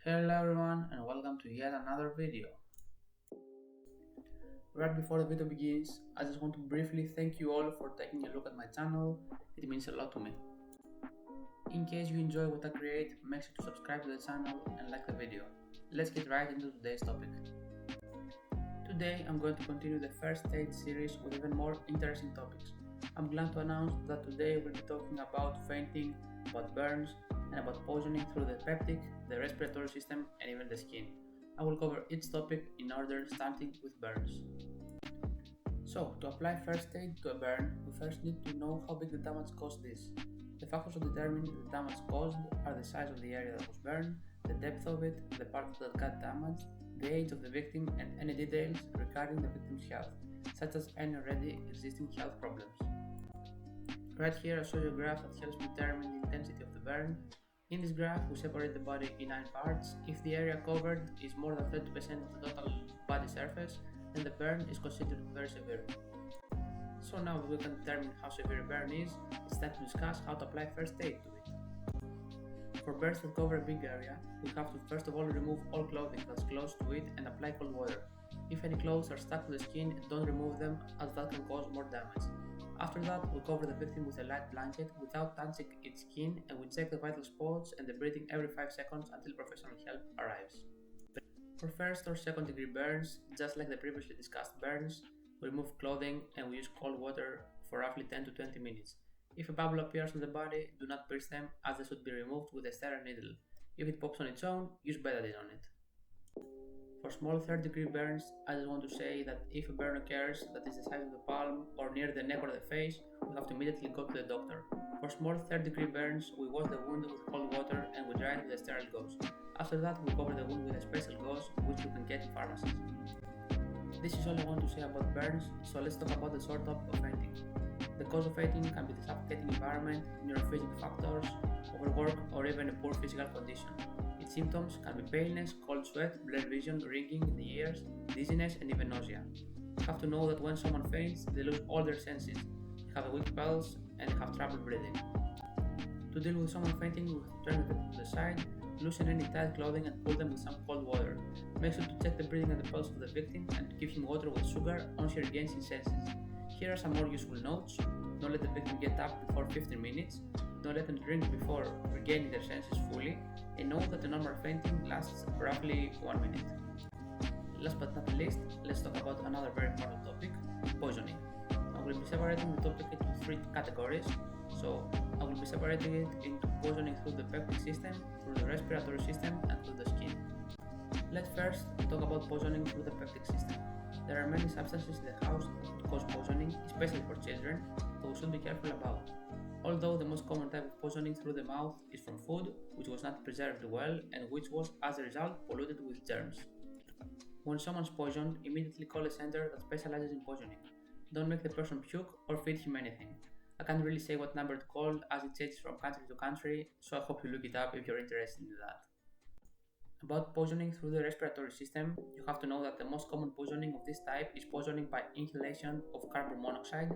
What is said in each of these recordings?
Hello everyone and welcome to yet another video. Right before the video begins, I just want to briefly thank you all for taking a look at my channel. It means a lot to me. In case you enjoy what I create, make sure to subscribe to the channel and like the video. Let's get right into today's topic. Today I'm going to continue the first aid series with even more interesting topics. I'm glad to announce that today we'll be talking about fainting, about burns, and about poisoning through the peptic, the respiratory system, and even the skin. I will cover each topic in order, starting with burns. So, to apply first aid to a burn, we first need to know how big the damage caused is. The factors that determine the damage caused are the size of the area that was burned, the depth of it, the part that got damaged, the age of the victim, and any details regarding the victim's health, such as any already existing health problems. Right here I show you a graph that helps determine the intensity of the burn. In this graph we separate the body in 9 parts. If the area covered is more than 30% of the total body surface, then the burn is considered very severe. So now that we can determine how severe a burn is, it's time to discuss how to apply first aid to it. For burns that cover a big area, we have to first of all remove all clothing that's close to it and apply cold water. If any clothes are stuck to the skin, don't remove them, as that can cause more damage. After that, we cover the victim with a light blanket without touching its skin, and we check the vital spots and the breathing every 5 seconds until professional help arrives. For first or second degree burns, just like the previously discussed burns, we remove clothing and we use cold water for roughly 10 to 20 minutes. If a bubble appears on the body, do not pierce them, as they should be removed with a sterile needle. If it pops on its own, use betadine on it. For small 3rd degree burns, I just want to say that if a burn occurs that is the size of the palm or near the neck or the face, we have to immediately go to the doctor. For small 3rd degree burns, we wash the wound with cold water and we dry it with a sterile gauze. After that, we cover the wound with a special gauze which you can get in pharmacies. This is all I want to say about burns, so let's talk about the short topic of fainting. The cause of fainting can be the suffocating environment, neurophysical factors, overwork, or even a poor physical condition. Its symptoms can be paleness, cold sweat, blurred vision, ringing in the ears, dizziness, and even nausea. You have to know that when someone faints, they lose all their senses, they have a weak pulse, and they have trouble breathing. To deal with someone fainting, we have to turn the victim to the side, loosen any tight clothing, and cool them with some cold water. Make sure to check the breathing and the pulse of the victim and to give him water with sugar once he regains his senses. Here are some more useful notes. Don't let the victim get up before 15 minutes. Don't let them drink before regaining their senses fully. And know that the normal fainting lasts roughly 1 minute. Last but not least, let's talk about another very important topic, poisoning. I will be separating the topic into 3 categories. So I will be separating it into poisoning through the peptic system, through the respiratory system, and through the skin. Let's first talk about poisoning through the peptic system. There are many substances in the house that cause poisoning, especially for children, that we should be careful about. Although the most common type of poisoning through the mouth is from food, which was not preserved well and which was, as a result, polluted with germs. When someone's poisoned, immediately call a center that specializes in poisoning. Don't make the person puke or feed him anything. I can't really say what number to call as it changes from country to country, so I hope you look it up if you're interested in that. About poisoning through the respiratory system, you have to know that the most common poisoning of this type is poisoning by inhalation of carbon monoxide,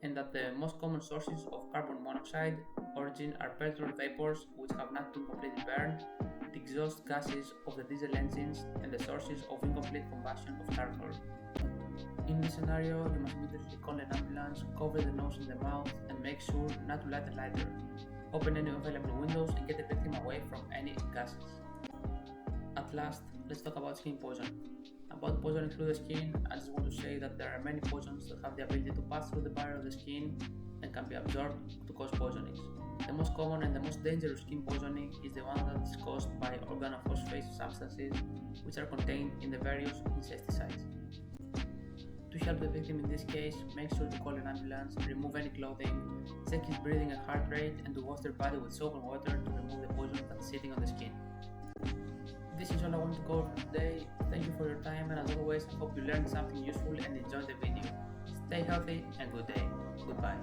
and that the most common sources of carbon monoxide origin are petrol vapors which have not been completely burned, the exhaust gases of the diesel engines, and the sources of incomplete combustion of charcoal. In this scenario, you must immediately call an ambulance, cover the nose and the mouth, and make sure not to light a lighter. Open any available windows and get the victim away from any gases. At last, let's talk about skin poison. About poisoning through the skin, I just want to say that there are many poisons that have the ability to pass through the barrier of the skin and can be absorbed to cause poisonings. The most common and the most dangerous skin poisoning is the one that is caused by organophosphase substances, which are contained in the various insecticides. To help the victim in this case, make sure to call an ambulance, remove any clothing, check his breathing and heart rate, and to wash their body with soap and water to remove the poison that's sitting on the skin. This is all I want to cover for today. Thank you for your time, and as always, I hope you learned something useful and enjoyed the video. Stay healthy and good day. Goodbye.